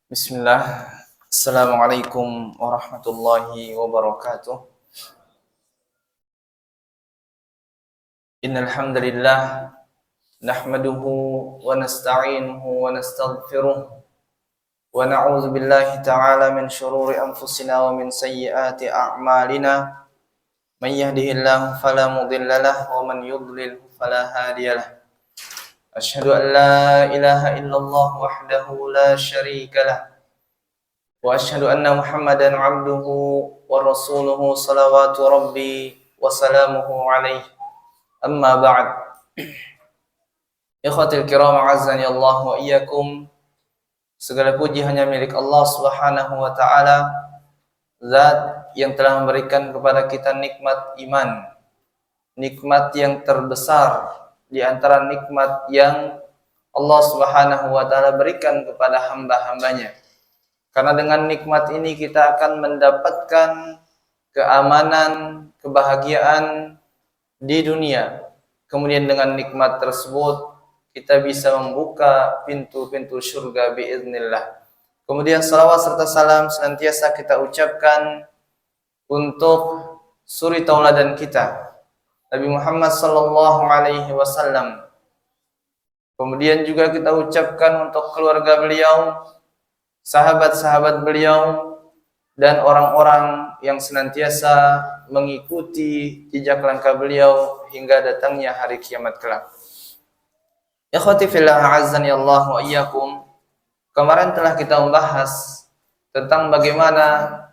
Bismillah. Assalamualaikum warahmatullahi wabarakatuh. Innal hamdalillah nahmaduhu wa nasta'inuhu wa nastaghfiruh wa na'udzu billahi ta'ala min shururi anfusina wa min sayyiati a'malina. May yahdihillahu fala mudilla lahu wa man yudlil fala hadiyalah. Asyhadu an la ilaha illallah wahdahu la syarika lah. Wa asyhadu anna Muhammadan 'abduhu wa rasuluhu salawatu rabbi wa salamuhu alaihi. Amma ba'd. Ikhwatil kiram, a'azzani Allah wa iyyakum. Segala puji hanya milik Allah Subhanahu wa taala, Zat yang telah memberikan kepada kita nikmat iman, nikmat yang terbesar di antara nikmat yang Allah Subhanahu wa taala berikan kepada hamba-hambanya. Karena dengan nikmat ini kita akan mendapatkan keamanan, kebahagiaan di dunia. Kemudian dengan nikmat tersebut kita bisa membuka pintu-pintu surga biiznillah. Kemudian salawat serta salam senantiasa kita ucapkan untuk suri tauladan kita, Nabi Muhammad sallallahu alaihi wasallam. Kemudian juga kita ucapkan untuk keluarga beliau, sahabat-sahabat beliau, dan orang-orang yang senantiasa mengikuti jejak langkah beliau hingga datangnya hari kiamat kelak. Ikhwati fillah, a'azzani Allah wa iyyakum. Kemarin telah kita membahas tentang bagaimana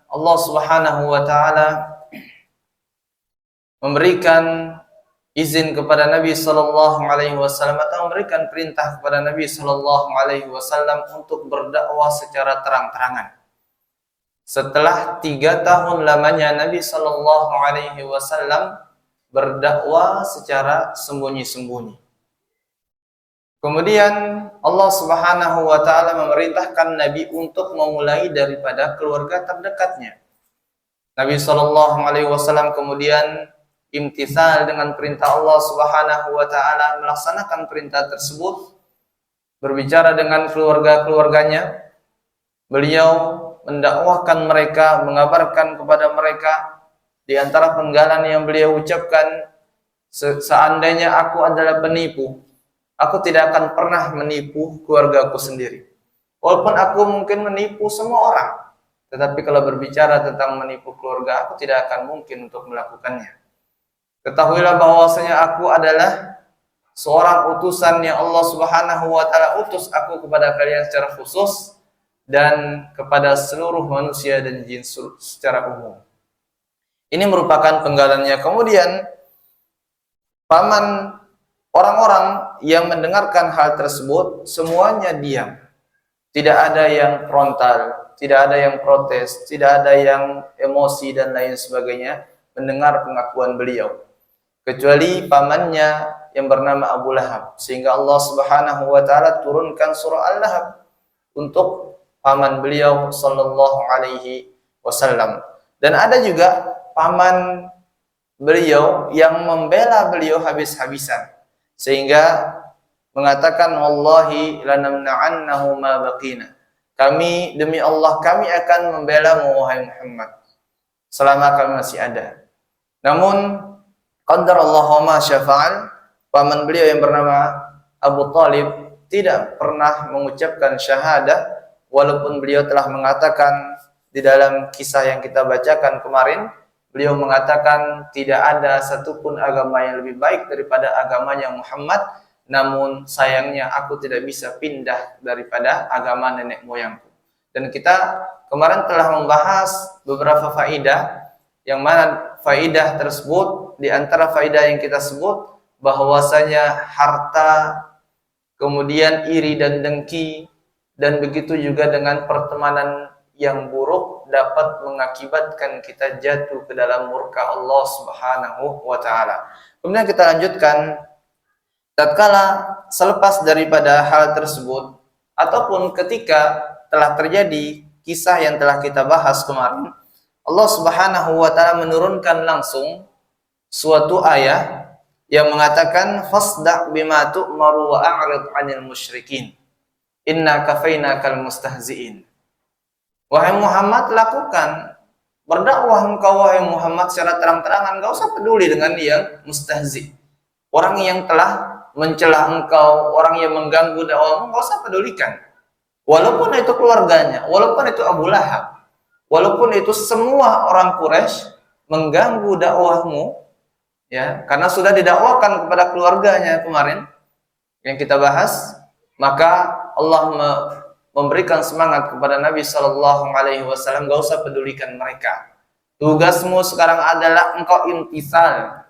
Allah Subhanahu wa taala memberikan izin kepada Nabi sallallahu alaihi wasallam atau memberikan perintah kepada Nabi sallallahu alaihi wasallam untuk berdakwah secara terang-terangan. Setelah 3 tahun lamanya Nabi sallallahu alaihi wasallam berdakwah secara sembunyi-sembunyi. Kemudian Allah Subhanahu wa taala memerintahkan Nabi untuk memulai daripada keluarga terdekatnya. Nabi sallallahu alaihi wasallam kemudian imtithal dengan perintah Allah Subhanahu wa taala, melaksanakan perintah tersebut, berbicara dengan keluarga-keluarganya. Beliau mendakwahkan mereka, mengabarkan kepada mereka. Di antara penggalan yang beliau ucapkan, seandainya aku adalah penipu, aku tidak akan pernah menipu keluargaku sendiri. Walaupun aku mungkin menipu semua orang, tetapi kalau berbicara tentang menipu keluarga, aku tidak akan mungkin untuk melakukannya. Ketahuilah bahwasanya aku adalah seorang utusan yang Allah Subhanahu wa taala utus aku kepada kalian secara khusus dan kepada seluruh manusia dan jin secara umum. Ini merupakan penggalannya. Kemudian paman orang-orang yang mendengarkan hal tersebut semuanya diam. Tidak ada yang frontal, tidak ada yang protes, tidak ada yang emosi dan lain sebagainya mendengar pengakuan beliau, kecuali pamannya yang bernama Abu Lahab. Sehingga Allah Subhanahu wa taala turunkan surah Al-Lahab untuk paman beliau sallallahu alaihi wasallam. Dan ada juga paman beliau yang membela beliau habis-habisan, sehingga mengatakan wallahi lanamna'annahu ma baqina. Kami, demi Allah, kami akan membela-Mu wahai Muhammad selama kami masih ada. Namun qadarallahu ma syafa'al, paman beliau yang bernama Abu Talib tidak pernah mengucapkan syahadah, walaupun beliau telah mengatakan di dalam kisah yang kita bacakan kemarin, beliau mengatakan tidak ada satupun agama yang lebih baik daripada agamanya Muhammad, namun sayangnya aku tidak bisa pindah daripada agama nenek moyangku. Dan kita kemarin telah membahas beberapa faidah, yang mana faidah tersebut, di antara faidah yang kita sebut bahwasanya harta, kemudian iri dan dengki, dan begitu juga dengan pertemanan yang buruk dapat mengakibatkan kita jatuh ke dalam murka Allah Subhanahu wa taala. Kemudian kita lanjutkan, tatkala selepas daripada hal tersebut ataupun ketika telah terjadi kisah yang telah kita bahas kemarin, Allah Subhanahu wa taala menurunkan langsung suatu ayat yang mengatakan fasda' bima tu'maru wa a'rid 'anil musyrikin inna kafainakal mustahzi'in. Wahai Muhammad, lakukan, berdakwah engkau wahai Muhammad secara terang-terangan, enggak usah peduli dengan yang mustahzi. Orang yang telah mencela engkau, orang yang mengganggu dakwahmu, enggak usah pedulikan. Walaupun itu keluarganya, walaupun itu Abu Lahab, walaupun itu semua orang Quraisy mengganggu dakwahmu, ya, karena sudah didakwakan kepada keluarganya kemarin yang kita bahas, maka Allah memberikan semangat kepada Nabi Shallallahu Alaihi Wasallam, gak usah pedulikan mereka. Tugasmu sekarang adalah engkau intisal,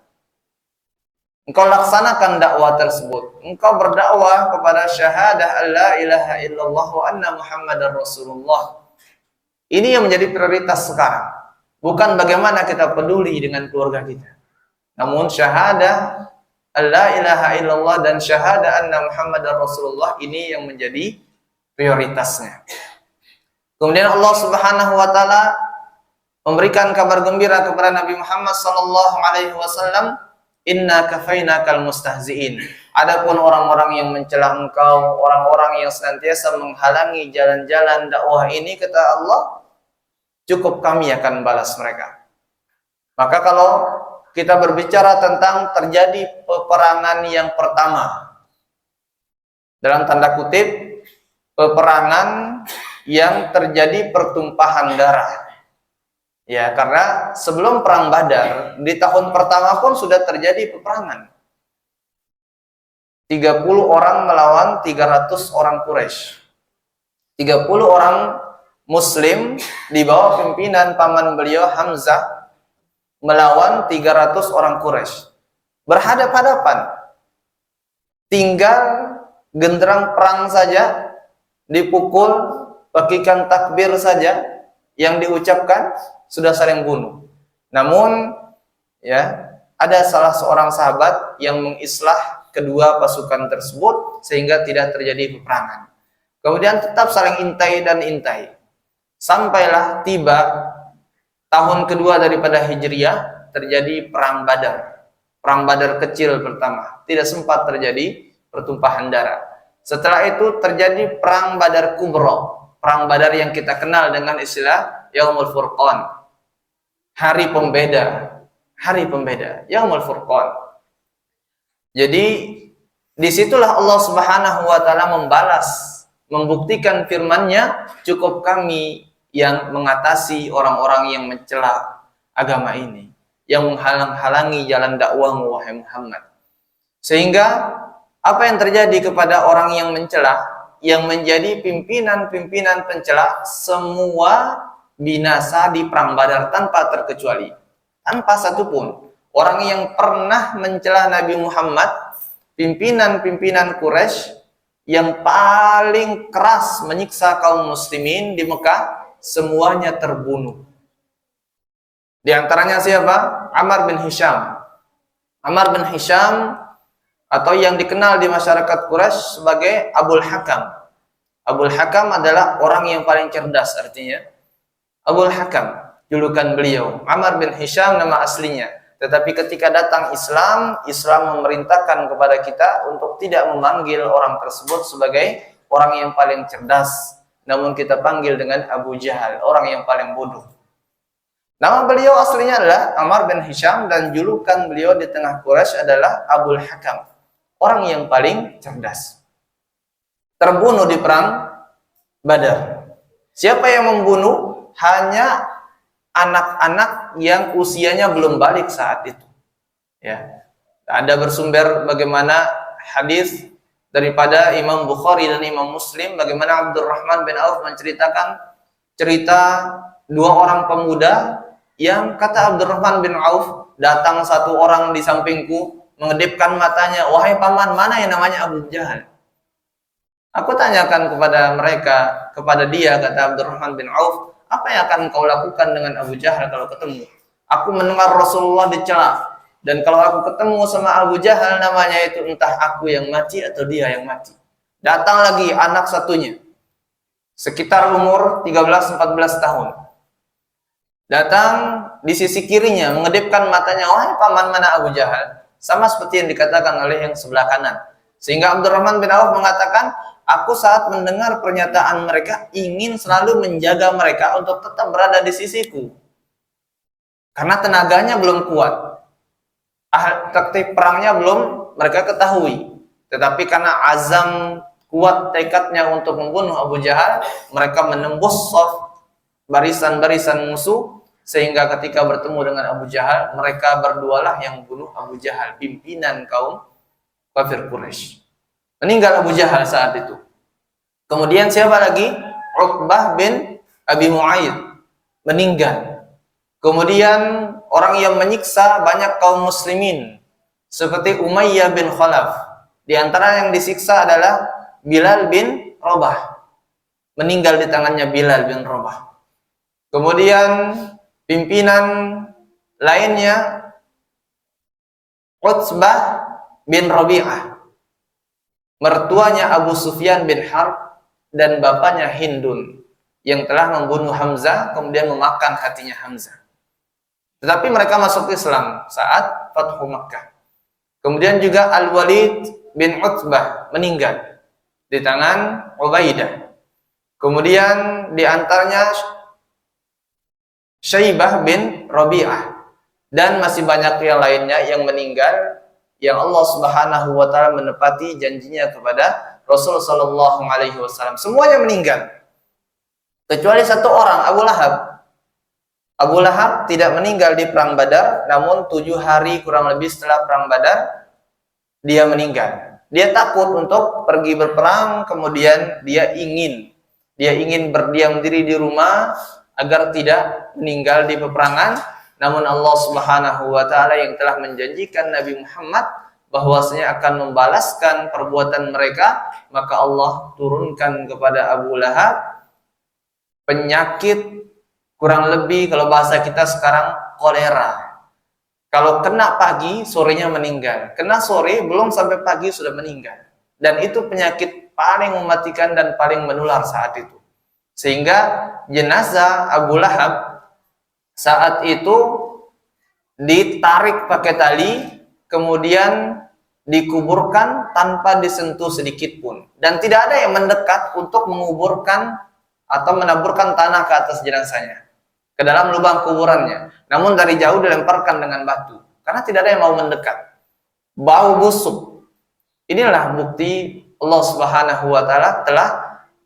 engkau laksanakan dakwah tersebut. Engkau berdakwah kepada syahadah la ilaha illallah wa anna Muhammadar Rasulullah. Ini yang menjadi prioritas sekarang. Bukan bagaimana kita peduli dengan keluarga kita. Namun syahadah la ilaha illallah dan syahadah anna Muhammadar Rasulullah ini yang menjadi prioritasnya. Kemudian Allah Subhanahu wa taala memberikan kabar gembira kepada Nabi Muhammad sallallahu alaihi wasallam, inna kafainakal mustahziin. Adapun orang-orang yang mencela engkau, orang-orang yang senantiasa menghalangi jalan-jalan dakwah ini, kata Allah, cukup kami akan balas mereka. Maka kalau kita berbicara tentang terjadi peperangan yang pertama, dalam tanda kutip, peperangan yang terjadi pertumpahan darah. Ya, karena sebelum perang Badar, di tahun pertama pun sudah terjadi peperangan. 30 orang melawan 300 orang Quraisy. 30 orang Muslim di bawah pimpinan paman beliau Hamzah melawan 300 orang Quraisy. Berhadap-hadapan. Tinggal genderang perang saja, dipukul, bagikan takbir saja yang diucapkan sudah saling bunuh. Namun ya, ada salah seorang sahabat yang mengislah kedua pasukan tersebut sehingga tidak terjadi peperangan. Kemudian tetap saling intai dan intai. Sampailah tiba tahun kedua daripada Hijriah, terjadi perang Badar. Perang Badar kecil pertama, tidak sempat terjadi pertumpahan darah. Setelah itu terjadi perang Badar Kubro, perang Badar yang kita kenal dengan istilah Yaumul Furqan, hari pembeda, Yaumul Furqan. Jadi disitulah Allah Subhanahu wa taala membuktikan firman-Nya, cukup kami yang mengatasi orang-orang yang mencela agama ini, yang menghalang-halangi jalan dakwahmu wahai Muhammad. Sehingga apa yang terjadi kepada orang yang mencela, yang menjadi pimpinan-pimpinan pencela, semua binasa di perang Badar tanpa terkecuali. Tanpa satupun orang yang pernah mencela Nabi Muhammad, pimpinan-pimpinan Quraisy yang paling keras menyiksa kaum muslimin di Mekah, semuanya terbunuh. Di antaranya siapa? Ammar bin Hisham. Ammar bin Hisham, atau yang dikenal di masyarakat Quraisy sebagai Abul Hakam. Abul Hakam adalah orang yang paling cerdas, artinya Abul Hakam, julukan beliau. Ammar bin Hisham nama aslinya. Tetapi ketika datang Islam, Islam memerintahkan kepada kita untuk tidak memanggil orang tersebut sebagai orang yang paling cerdas, namun kita panggil dengan Abu Jahal, orang yang paling bodoh. Nama beliau aslinya adalah Ammar bin Hisham dan julukan beliau di tengah Quraisy adalah Abul Hakam, orang yang paling cerdas. Terbunuh di perang Badar. Siapa yang membunuh? Hanya anak-anak yang usianya belum balik saat itu. Ya. Ada bersumber bagaimana hadis daripada Imam Bukhari dan Imam Muslim, bagaimana Abdurrahman bin Auf menceritakan cerita dua orang pemuda yang kata Abdurrahman bin Auf, datang satu orang di sampingku mengedipkan matanya, wahai paman, mana yang namanya Abu Jahal? Aku tanyakan kepada mereka, kepada dia, kata Abdurrahman bin Auf, apa yang akan kau lakukan dengan Abu Jahal kalau ketemu? Aku mendengar Rasulullah dicela, dan kalau aku ketemu sama Abu Jahal, namanya itu entah aku yang mati atau dia yang mati. Datang lagi anak satunya, sekitar umur 13-14 tahun. Datang di sisi kirinya, mengedipkan matanya, wahai paman, mana Abu Jahal? Sama seperti yang dikatakan oleh yang sebelah kanan. Sehingga Abdurrahman bin Auf mengatakan, aku saat mendengar pernyataan mereka ingin selalu menjaga mereka untuk tetap berada di sisiku. Karena tenaganya belum kuat. Taktik perangnya belum mereka ketahui. Tetapi karena azam kuat tekadnya untuk membunuh Abu Jahal, mereka menembus saf barisan-barisan musuh, sehingga ketika bertemu dengan Abu Jahal, mereka berdualah yang bunuh Abu Jahal, pimpinan kaum kafir Quraisy. Meninggal Abu Jahal saat itu. Kemudian siapa lagi? Uqbah bin Abi Mu'ayyid meninggal. Kemudian orang yang menyiksa banyak kaum muslimin seperti Umayyah bin Khalaf. Di antara yang disiksa adalah Bilal bin Rabah. Meninggal di tangannya Bilal bin Rabah. Kemudian pimpinan lainnya Utsbah bin Rabi'ah, mertuanya Abu Sufyan bin Harb dan bapaknya Hindun yang telah membunuh Hamzah kemudian memakan hatinya Hamzah. Tetapi mereka masuk Islam saat Fathu Makkah. Kemudian juga Al-Walid bin Utbah meninggal di tangan Ubaidah. Kemudian di antaranya Syaibah bin Rabi'ah dan masih banyak yang lainnya yang meninggal, yang Allah Subhanahu wa taala menepati janjinya kepada Rasul sallallahu alaihi wasallam. Semuanya meninggal. Kecuali satu orang, Abu Lahab. Abu Lahab tidak meninggal di perang Badar, namun 7 hari kurang lebih setelah perang Badar dia meninggal. Dia takut untuk pergi berperang, kemudian dia ingin berdiam diri di rumah agar tidak meninggal di peperangan. Namun Allah Subhanahu wa taala yang telah menjanjikan Nabi Muhammad bahwasanya akan membalaskan perbuatan mereka, maka Allah turunkan kepada Abu Lahab penyakit, kurang lebih kalau bahasa kita sekarang kolera. Kalau kena pagi, sorenya meninggal. Kena sore, belum sampai pagi sudah meninggal. Dan itu penyakit paling mematikan dan paling menular saat itu. Sehingga jenazah Abu Lahab saat itu ditarik pakai tali, kemudian dikuburkan tanpa disentuh sedikit pun. Dan tidak ada yang mendekat untuk menguburkan atau menaburkan tanah ke atas jenazahnya, ke dalam lubang kuburannya. Namun dari jauh dilemparkan dengan batu, karena tidak ada yang mau mendekat. Bau busuk. Inilah bukti Allah Subhanahu wa taala telah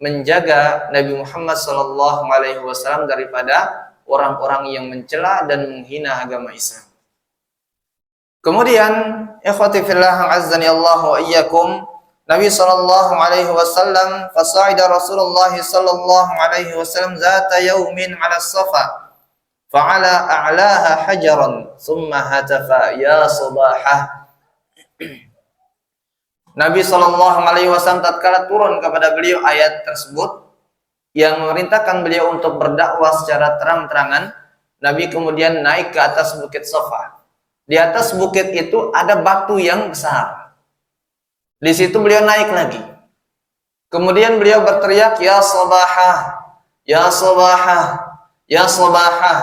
menjaga Nabi Muhammad SAW daripada orang-orang yang mencela dan menghina agama Islam. Kemudian, ikhwati fillah azzani Allah wa iyyakum, Nabi SAW fasa'ida Rasulullah SAW zata yawmin ala safa fa'ala a'laha hajaran thumma hatafa ya sabahah. Nabi SAW tatkala turun kepada beliau ayat tersebut yang memerintahkan beliau untuk berdakwah secara terang-terangan, Nabi kemudian naik ke atas bukit Safa. Di atas bukit itu ada batu yang besar. Di situ beliau naik lagi. Kemudian beliau berteriak, ya sabahah, ya sabahah, ya sabahah.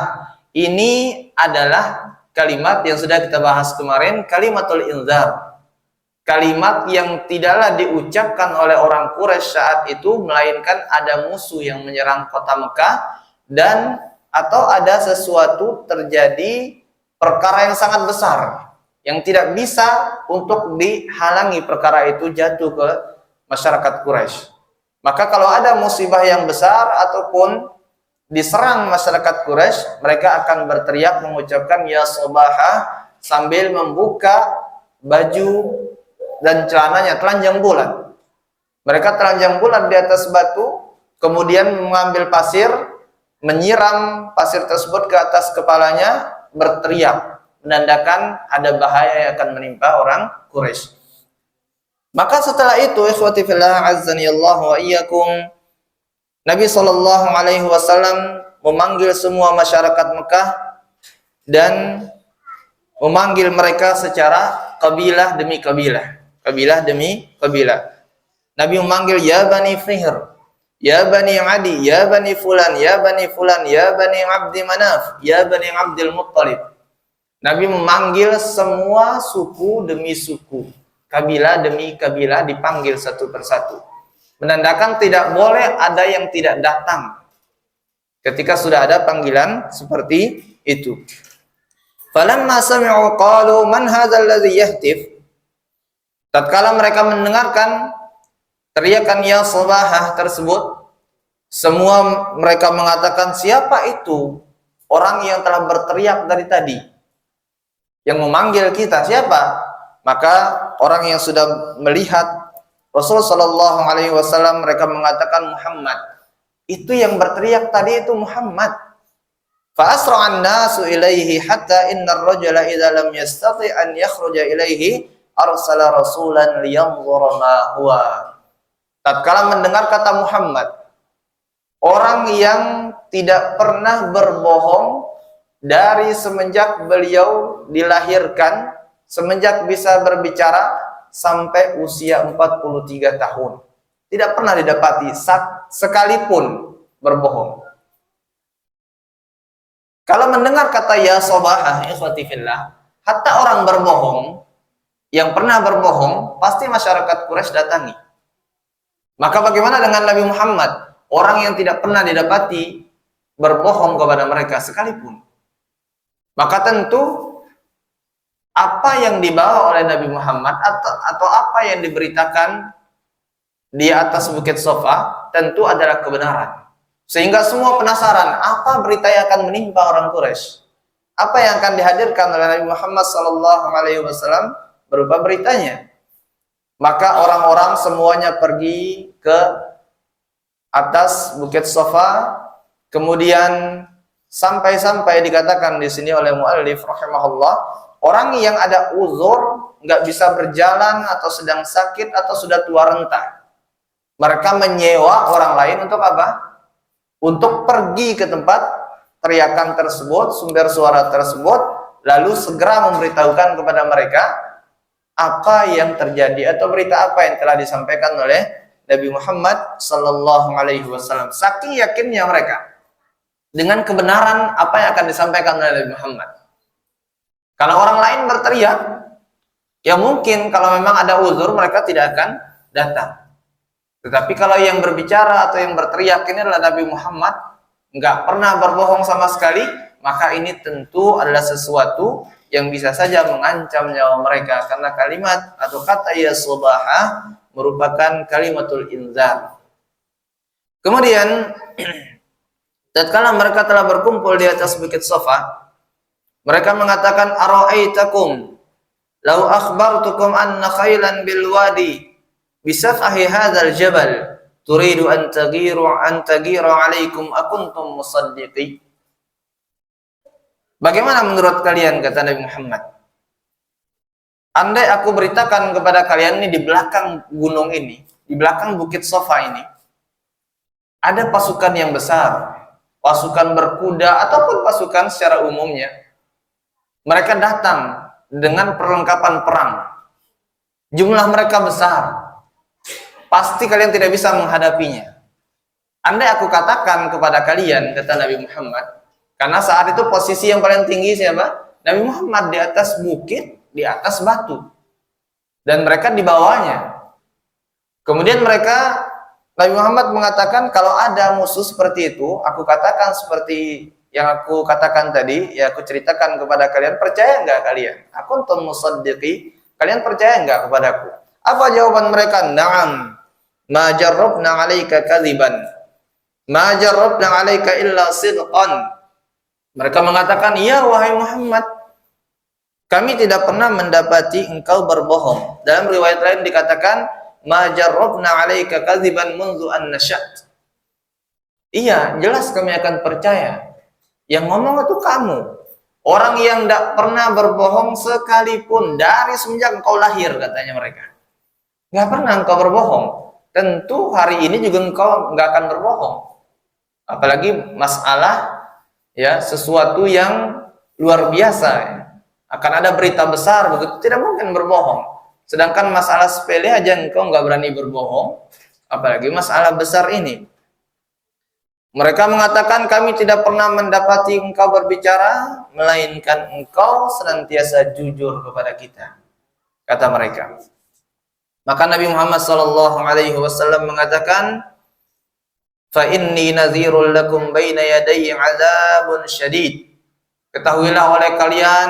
Ini adalah kalimat yang sudah kita bahas kemarin, kalimatul inzar. Kalimat yang tidaklah diucapkan oleh orang Quraisy saat itu, melainkan ada musuh yang menyerang kota Mekah, dan atau ada sesuatu terjadi, perkara yang sangat besar yang tidak bisa untuk dihalangi perkara itu jatuh ke masyarakat Quraisy. Maka kalau ada musibah yang besar ataupun diserang masyarakat Quraisy, mereka akan berteriak mengucapkan ya sabahah sambil membuka baju dan celananya telanjang bulat. Mereka telanjang bulat di atas batu, kemudian mengambil pasir, menyiram pasir tersebut ke atas kepalanya, berteriak, menandakan ada bahaya yang akan menimpa orang Quraisy. Maka setelah itu, ikhwati fillah azzani Allah wa iyyakum, Nabi SAW memanggil semua masyarakat Mekah dan memanggil mereka secara kabilah demi kabilah. Kabilah demi kabilah. Nabi memanggil ya Bani Fihr, ya Bani Adi, ya Bani Fulan, ya Bani Fulan, ya Bani Abdi Manaf, ya Bani Abdul Muttalib. Nabi memanggil semua suku demi suku. kabilah demi kabilah dipanggil satu persatu. Menandakan tidak boleh ada yang tidak datang ketika sudah ada panggilan seperti itu. Falamma sami'u qalu man hadzal ladzi yahtif. Tatkala mereka mendengarkan teriakan ya sabahah tersebut, semua mereka mengatakan, siapa itu orang yang telah berteriak dari tadi, yang memanggil kita, siapa? Maka orang yang sudah melihat Rasul sallallahu alaihi wasallam, mereka mengatakan Muhammad. Itu yang berteriak tadi itu Muhammad. Fa asra'an nasu ilaihi hatta innar rajula idza lam yastati an yakhruja ilaihi arsala rasulan liyanzura ma huwa. Tatkala mendengar kata Muhammad, orang yang tidak pernah berbohong dari semenjak beliau dilahirkan, semenjak bisa berbicara sampai usia 43 tahun. Tidak pernah didapati sekalipun berbohong. Kalau mendengar kata ya sobahah, ikhwati fillah, hatta orang berbohong, yang pernah berbohong, pasti masyarakat Quraisy datangi. Maka bagaimana dengan Nabi Muhammad? Orang yang tidak pernah didapati berbohong kepada mereka sekalipun. Maka tentu apa yang dibawa oleh Nabi Muhammad atau apa yang diberitakan di atas Bukit Sofa tentu adalah kebenaran. Sehingga semua penasaran, apa berita yang akan menimpa orang Quraisy? Apa yang akan dihadirkan oleh Nabi Muhammad SAW berupa beritanya? Maka orang-orang semuanya pergi ke atas Bukit Sofa, kemudian sampai-sampai dikatakan di sini oleh muallif rahimahullah, orang yang ada uzur, nggak bisa berjalan atau sedang sakit atau sudah tua renta, mereka menyewa orang lain untuk apa? Untuk pergi ke tempat teriakan tersebut, sumber suara tersebut, lalu segera memberitahukan kepada mereka apa yang terjadi atau berita apa yang telah disampaikan oleh Nabi Muhammad sallallahu alaihi wasallam. Saking yakinnya mereka dengan kebenaran apa yang akan disampaikan oleh Nabi Muhammad. Kalau orang lain berteriak, ya mungkin kalau memang ada uzur mereka tidak akan datang. Tetapi kalau yang berbicara atau yang berteriak ini adalah Nabi Muhammad, nggak pernah berbohong sama sekali, maka ini tentu adalah sesuatu yang bisa saja mengancam nyawa mereka, karena kalimat atau kata ya subahah merupakan kalimatul inzar. Kemudian tatkala mereka telah berkumpul di atas Bukit Sofa, mereka mengatakan ara'aitakum law akhbartukum anna khailan bil wadi bisafhi hadzal jabal turidu an tagiru alaikum akuntum musaddiqi. Bagaimana menurut kalian, kata Nabi Muhammad, andai aku beritakan kepada kalian ini di belakang gunung ini, di belakang Bukit Sofa ini, ada pasukan yang besar, pasukan berkuda ataupun pasukan secara umumnya. Mereka datang dengan perlengkapan perang. Jumlah mereka besar. Pasti kalian tidak bisa menghadapinya. Andai aku katakan kepada kalian, kata Nabi Muhammad, karena saat itu posisi yang paling tinggi siapa? Nabi Muhammad di atas bukit, di atas batu. Dan mereka di bawahnya. Kemudian Nabi Muhammad mengatakan, kalau ada musuh seperti itu, aku katakan seperti yang aku katakan tadi, ya aku ceritakan kepada kalian, percaya enggak kalian? Aku untuk musaddiqi, kalian percaya enggak kepadaku? Apa jawaban mereka? Na'am, ma jarrabna 'alaika kadziban, ma jarrabna 'alaika illa sidqan. Mereka mengatakan, iya wahai Muhammad, kami tidak pernah mendapati engkau berbohong. Dalam riwayat lain dikatakan, ma jarrabna 'alaika kadziban mundu an nasyat. Iya, jelas kami akan percaya. Yang ngomong itu kamu, orang yang tidak pernah berbohong sekalipun dari semenjak engkau lahir, katanya mereka. Nggak pernah engkau berbohong. Tentu hari ini juga engkau nggak akan berbohong. Apalagi masalah ya sesuatu yang luar biasa. Ya. Akan ada berita besar, begitu tidak mungkin berbohong. Sedangkan masalah sepele aja engkau nggak berani berbohong, apalagi masalah besar ini. Mereka mengatakan, kami tidak pernah mendapati engkau berbicara, melainkan engkau senantiasa jujur kepada kita, kata mereka. Maka Nabi Muhammad sallallahu alaihi wasallam mengatakan, "Fa inni nadhirul lakum baina yaday 'adzabun syadid." Ketahuilah oleh kalian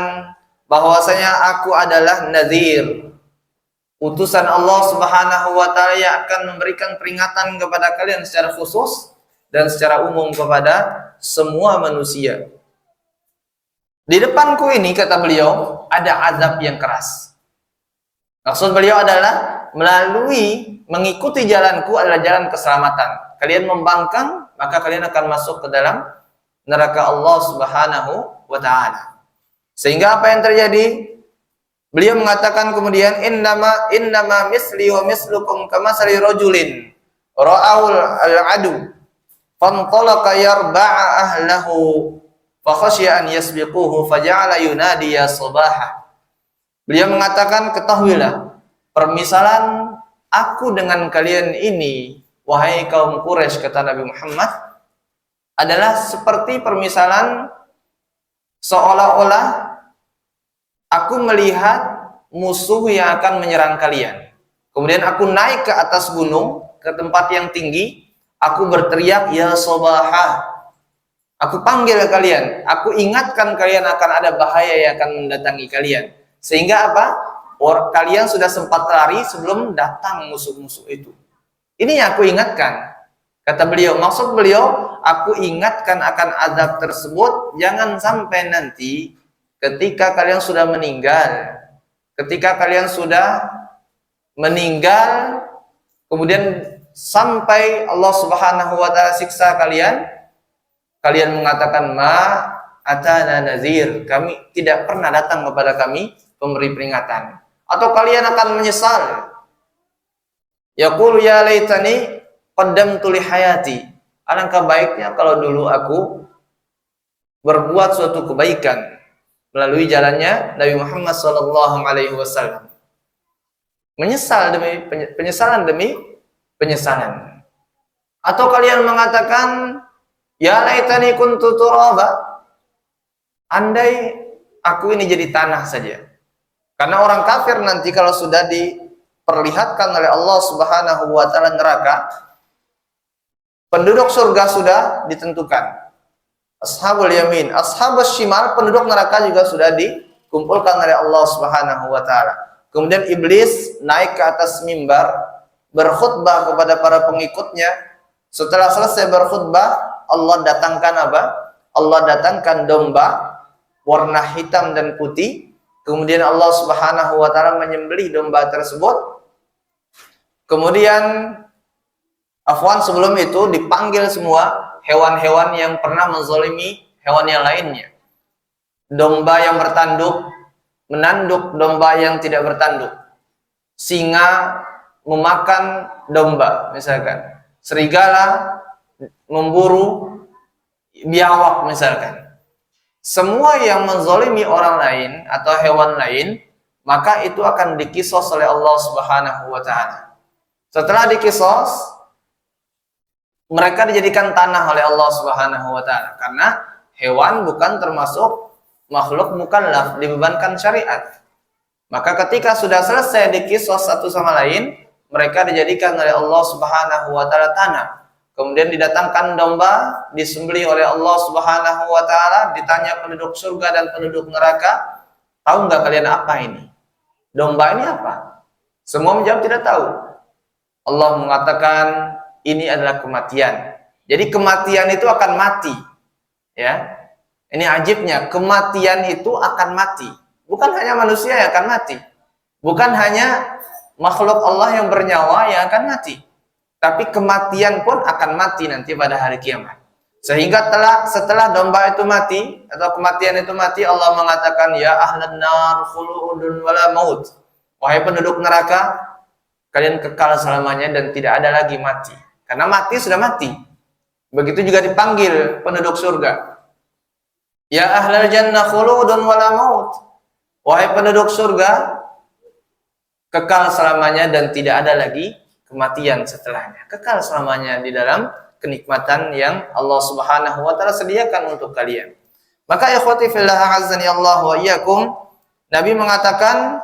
bahwasanya aku adalah nadhir, utusan Allah Subhanahu wa taala yang akan memberikan peringatan kepada kalian secara khusus dan secara umum kepada semua manusia. Di depanku ini, kata beliau, ada azab yang keras. Maksud beliau adalah melalui mengikuti jalanku adalah jalan keselamatan. Kalian membangkang, maka kalian akan masuk ke dalam neraka Allah Subhanahu wa taala. Sehingga apa yang terjadi? Beliau mengatakan kemudian, innama misli wa mislukum kamasali rajulin ra'aul al-adu fantalaqa yarba'a ahlahu fa khashiya an yasbiquhu faja'ala yunadi ya sabaha. Beliau mengatakan, ketahuilah permisalan aku dengan kalian ini, wahai kaum Quraisy, kata Nabi Muhammad, adalah seperti permisalan seolah-olah aku melihat musuh yang akan menyerang kalian. Kemudian aku naik ke atas gunung, ke tempat yang tinggi, aku berteriak, ya sabaha. Aku panggil kalian, aku ingatkan kalian akan ada bahaya yang akan mendatangi kalian. Sehingga apa? Kalian sudah sempat lari sebelum datang musuh-musuh itu. Ini yang aku ingatkan. Kata beliau, maksud beliau, aku ingatkan akan azab tersebut, jangan sampai nanti ketika kalian sudah meninggal, kemudian sampai Allah Subhanahu wa taala siksa kalian mengatakan, ma atana nazir, kami tidak pernah datang kepada kami pemberi peringatan. Atau kalian akan menyesal. Yaqulu ya laitani qaddamtu li hayati. Alangkah baiknya kalau dulu aku berbuat suatu kebaikan melalui jalannya Nabi Muhammad sallallahu alaihi wasallam. Menyesal demi penyesalan demi penyesalan. Atau kalian mengatakan, ya laitani kuntu turaba. Andai aku ini jadi tanah saja. Karena orang kafir nanti kalau sudah diperlihatkan oleh Allah Subhanahu wa taala neraka, penduduk surga sudah ditentukan. Ashabul yamin, ashabus shimal, penduduk neraka juga sudah dikumpulkan oleh Allah Subhanahu wa taala. Kemudian iblis naik ke atas mimbar berkhutbah kepada para pengikutnya. Setelah selesai berkhutbah, Allah datangkan apa? Allah datangkan domba warna hitam dan putih. Kemudian Allah Subhanahu wa taala menyembelih domba tersebut. Kemudian sebelum itu dipanggil semua hewan-hewan yang pernah menzalimi hewan yang lainnya. Domba yang bertanduk menanduk domba yang tidak bertanduk. Singa memakan domba, misalkan. Serigala memburu biawak, misalkan. Semua yang menzalimi orang lain atau hewan lain, maka itu akan dikisos oleh Allah Subhanahu wa taala. Setelah dikisos, mereka dijadikan tanah oleh Allah Subhanahu wa taala, karena hewan bukan termasuk makhluk mukallaf, dibebankan syariat. Maka ketika sudah selesai dikisos satu sama lain, mereka dijadikan oleh Allah Subhanahu wa taala tanah. Kemudian didatangkan domba, disembelih oleh Allah Subhanahu wa taala, ditanya penduduk surga dan penduduk neraka, tahu nggak kalian apa ini? Domba ini apa? Semua menjawab tidak tahu. Allah mengatakan ini adalah kematian. Jadi kematian itu akan mati. Ya. Ini ajibnya, kematian itu akan mati. Bukan hanya manusia yang akan mati. Bukan hanya makhluk Allah yang bernyawa yang akan mati. Tapi kematian pun akan mati nanti pada hari kiamat. Sehingga setelah domba itu mati atau kematian itu mati, Allah mengatakan, ya ahlan nar khuludun wala maut. Wahai penduduk neraka, kalian kekal selamanya dan tidak ada lagi mati. Karena mati sudah mati. Begitu juga dipanggil penduduk surga. Ya ahlal jannah khuludun wala maut. Wahai penduduk surga, kekal selamanya dan tidak ada lagi kematian setelahnya. Kekal selamanya di dalam kenikmatan yang Allah Subhanahu wa taala sediakan untuk kalian. Maka ikhwati fillah azani Allah wa iyyakum, Nabi mengatakan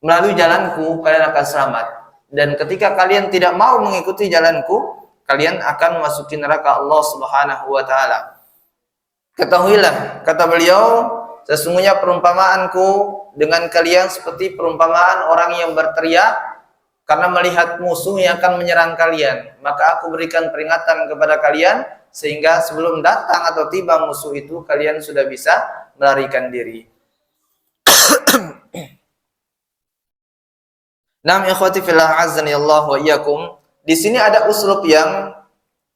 melalui jalanku kalian akan selamat. dan ketika kalian tidak mau mengikuti jalanku, kalian akan memasuki neraka Allah Subhanahu wa taala. Ketahuilah, kata beliau, sesungguhnya perumpamaanku dengan kalian seperti perumpamaan orang yang berteriak karena melihat musuh yang akan menyerang kalian. Maka aku berikan peringatan kepada kalian sehingga sebelum datang atau tiba musuh itu kalian sudah bisa melarikan diri. Naam ikhwati fillah azani Allah wa iyyakum. Di sini ada uslub yang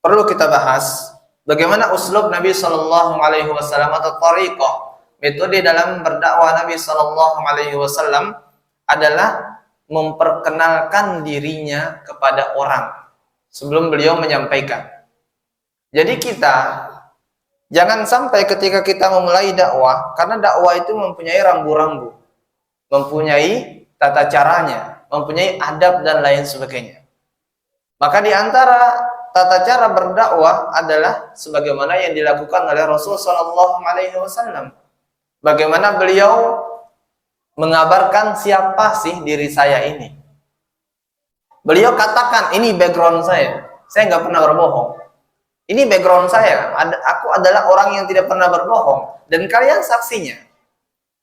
perlu kita bahas. Bagaimana uslub Nabi sallallahu alaihi wasallam atau thariqah, metode dalam berdakwah Nabi sallallahu alaihi wasallam adalah memperkenalkan dirinya kepada orang sebelum beliau menyampaikan. Jadi kita jangan sampai ketika kita memulai dakwah, karena dakwah itu mempunyai rambu-rambu, mempunyai tata caranya, mempunyai adab dan lain sebagainya. Maka di antara tata cara berdakwah adalah sebagaimana yang dilakukan oleh Rasul sallallahu alaihi wasallam. Bagaimana beliau mengabarkan siapa sih diri saya ini. Beliau katakan, ini background saya nggak pernah berbohong. Ini background saya, aku adalah orang yang tidak pernah berbohong, dan kalian saksinya.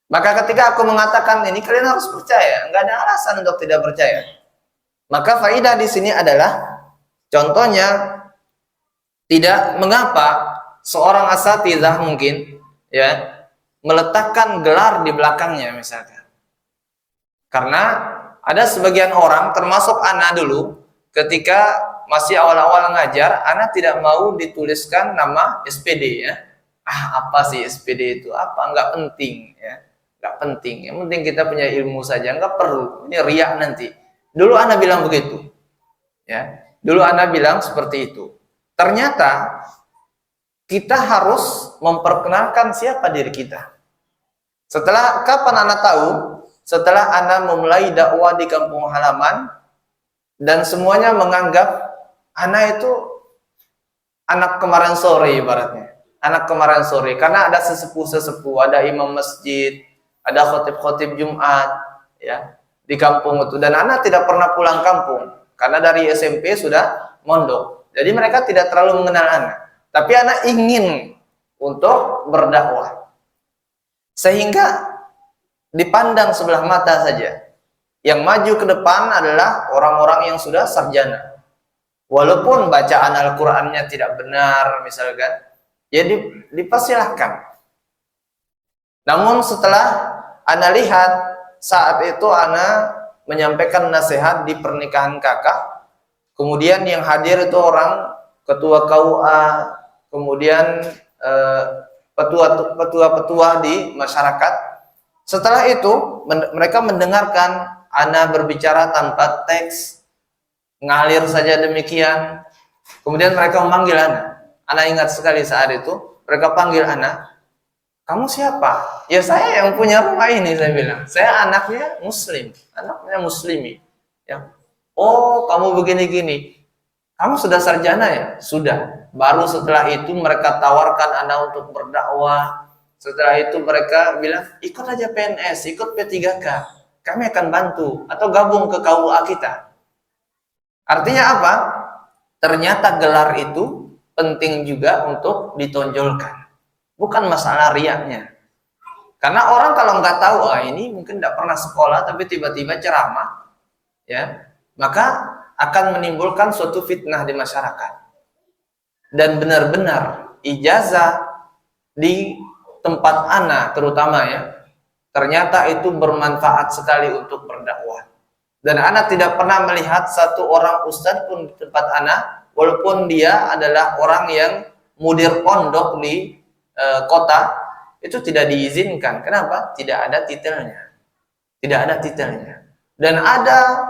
Maka ketika aku mengatakan ini, kalian harus percaya, nggak ada alasan untuk tidak percaya. Maka faidah di sini adalah, contohnya, tidak mengapa seorang asatidzah mungkin ya meletakkan gelar di belakangnya misalkan. Karena ada sebagian orang, termasuk ana dulu, ketika masih awal-awal ngajar, ana tidak mau dituliskan nama SPD ya. Apa sih SPD itu? Apa? Nggak penting ya. Nggak penting. Yang penting kita punya ilmu saja, nggak perlu. Ini riak nanti. Dulu ana bilang begitu. Ya. Dulu ana bilang seperti itu. Ternyata kita harus memperkenalkan siapa diri kita. Setelah kapan ana tahu? Setelah ana memulai dakwah di kampung halaman dan semuanya menganggap ana itu anak kemarin sore ibaratnya. Anak kemarin sore karena ada sesepuh-sesepuh, ada imam masjid, ada khotib-khotib Jumat ya di kampung itu, dan ana tidak pernah pulang kampung karena dari SMP sudah mondok. Jadi mereka tidak terlalu mengenal ana, tapi ana ingin untuk berdakwah. Sehingga dipandang sebelah mata saja. Yang maju ke depan adalah orang-orang yang sudah sarjana. Walaupun bacaan Al-Qur'annya tidak benar misalkan, ya dipersilahkan. Namun setelah ana lihat saat itu ana menyampaikan nasihat di pernikahan kakak, kemudian yang hadir itu orang ketua KUA, kemudian petua-petua di masyarakat. Setelah itu mereka mendengarkan ana berbicara tanpa teks, ngalir saja demikian. Kemudian mereka memanggil ana. Ana ingat sekali saat itu mereka panggil ana, kamu siapa? Ya saya yang punya rumah ini, saya bilang. Saya anaknya muslim, anaknya muslimi. Ya. Oh, kamu begini-gini. Kamu sudah sarjana ya? Sudah. Baru setelah itu mereka tawarkan ana untuk berdakwah. Setelah itu mereka bilang, ikut aja PNS, ikut P3K. Kami akan bantu. Atau gabung ke KUA kita. Artinya apa? Ternyata gelar itu penting juga untuk ditonjolkan. Bukan masalah riaknya. Karena orang kalau nggak tahu, ini mungkin tidak pernah sekolah, tapi tiba-tiba ceramah, ya, maka akan menimbulkan suatu fitnah di masyarakat. Dan benar-benar ijazah di tempat ana terutama ya, ternyata itu bermanfaat sekali untuk berdakwah. Dan ana tidak pernah melihat satu orang ustadz pun di tempat ana, walaupun dia adalah orang yang mudir pondok di kota, itu tidak diizinkan. Kenapa? Tidak ada titelnya. Tidak ada titelnya. Dan ada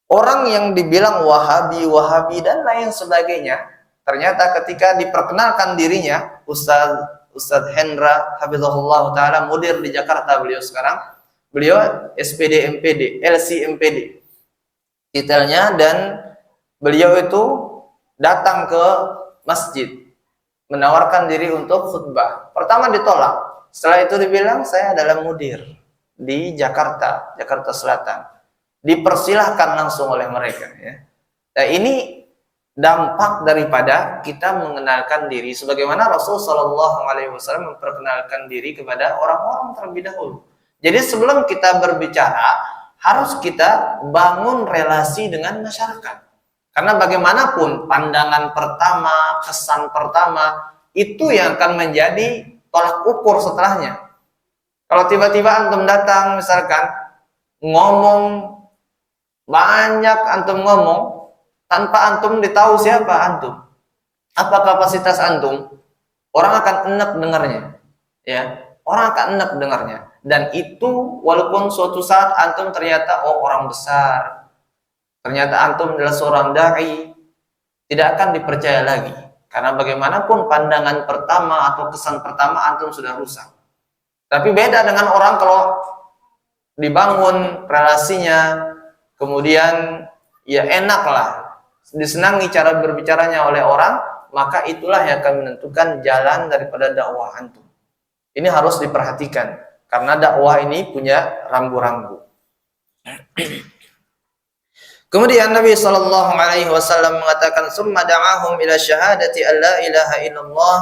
orang yang dibilang Wahabi dan lain sebagainya. Ternyata ketika diperkenalkan dirinya, Ustadz Hendra Hafizahullah Ta'ala, mudir di Jakarta beliau sekarang, beliau SPD MPD, LC MPD titelnya, dan beliau itu datang ke masjid menawarkan diri untuk khutbah. Pertama ditolak, setelah itu dibilang saya adalah mudir di Jakarta Selatan. dipersilahkan langsung oleh mereka, ya. Nah, ini dampak daripada kita mengenalkan diri sebagaimana Rasul Shallallahu Alaihi Wasallam memperkenalkan diri kepada orang-orang terlebih dahulu. Jadi sebelum kita berbicara harus kita bangun relasi dengan masyarakat, karena bagaimanapun pandangan pertama, kesan pertama itu yang akan menjadi tolak ukur setelahnya. Kalau tiba-tiba antum datang misalkan ngomong banyak, antum ngomong tanpa antum ditahu siapa antum, apa kapasitas antum, orang akan enak dengarnya, ya, orang akan enak dengarnya. Dan itu walaupun suatu saat antum ternyata orang besar, ternyata antum adalah seorang dai, tidak akan dipercaya lagi, karena bagaimanapun pandangan pertama atau kesan pertama antum sudah rusak. Tapi beda dengan orang kalau dibangun relasinya, kemudian ya enaklah, disenangi cara berbicaranya oleh orang, maka itulah yang akan menentukan jalan daripada dakwah antum. Ini harus diperhatikan, karena dakwah ini punya rambu-rambu. Kemudian Nabi Shallallahu Alaihi Wasallam mengatakan, "Summa da'ahum ila syahadati an la ilaha illallah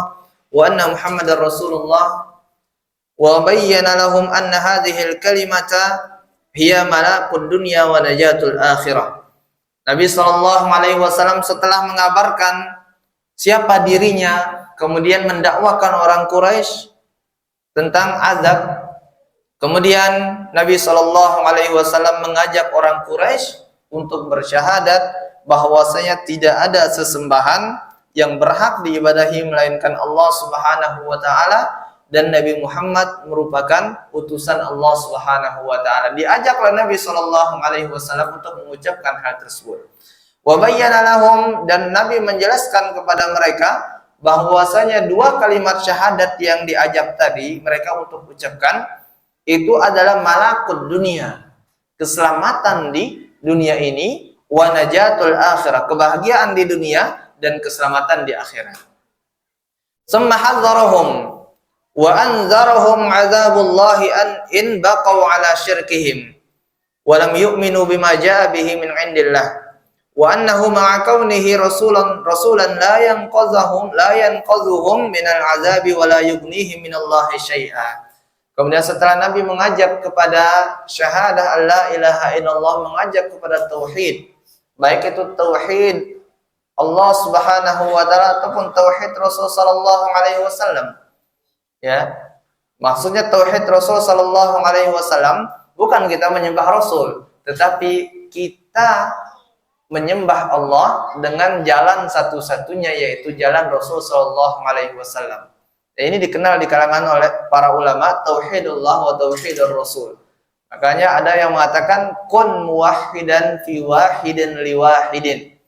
wa anna Muhammadar Rasulullah wa bayyana lahum anna hadhil kalimata hiya malakud dunya wa najatul akhirah." Nabi Shallallahu Alaihi Wasallam setelah mengabarkan siapa dirinya, kemudian mendakwakan orang Quraisy tentang azab. Kemudian Nabi Shallallahu Alaihi Wasallam mengajak orang Quraisy untuk bersyahadat bahwasanya tidak ada sesembahan yang berhak diibadahi melainkan Allah Subhanahu wa taala, dan Nabi Muhammad merupakan utusan Allah Subhanahu wa taala. Diajaklah Nabi Shallallahu Alaihi Wasallam untuk mengucapkan hal tersebut. Wa bayyana lahum, dan Nabi menjelaskan kepada mereka bahwasanya dua kalimat syahadat yang diajak tadi mereka untuk ucapkan itu adalah malakud dunia, keselamatan di dunia ini, wa najatul akhirah, kebahagiaan di dunia dan keselamatan di akhirat. Summa hadzarahum wa anzarahum azabullahi an in baqaw ala syirkihim wa lam yu'minu bima jaa bihi min indillah wa annahu ma'a kaunihi rasulan la yanqadhuhum min al-azabi wa la yughnihim min Allahi syai'a. Kemudian setelah Nabi mengajak kepada syahadah Allah ilaha illallah, mengajak kepada tauhid, baik itu tauhid Allah Subhanahu wa taala ataupun tauhid Rasul sallallahu alaihi wasallam. Ya. Maksudnya tauhid Rasul sallallahu alaihi wasallam bukan kita menyembah Rasul, tetapi kita menyembah Allah dengan jalan satu-satunya, yaitu jalan Rasul sallallahu alaihi wasallam. Ini dikenal di kalangan oleh para ulama tauhidullah wa tauhidur rasul. Makanya ada yang mengatakan kun muwahhidan fi wahidin li wahidin.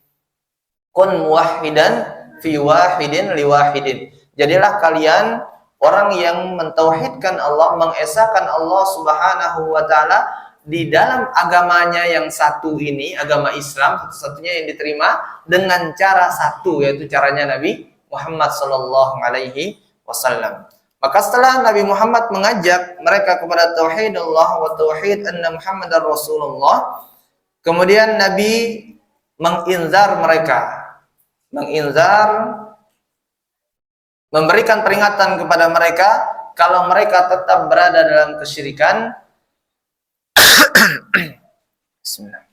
Kun muwahhidan fi wahidin li wahidin. Jadilah kalian orang yang mentauhidkan Allah, mengesahkan Allah Subhanahu wa taala di dalam agamanya yang satu ini, agama Islam satu-satunya yang diterima dengan cara satu, yaitu caranya Nabi Muhammad sallallahu alaihi wasallam. Maka setelah Nabi Muhammad mengajak mereka kepada tauhid Allah wa tauhid anna Muhammadar Rasulullah, kemudian Nabi menginzar mereka, memberikan peringatan kepada mereka kalau mereka tetap berada dalam kesyirikan. Bismillah.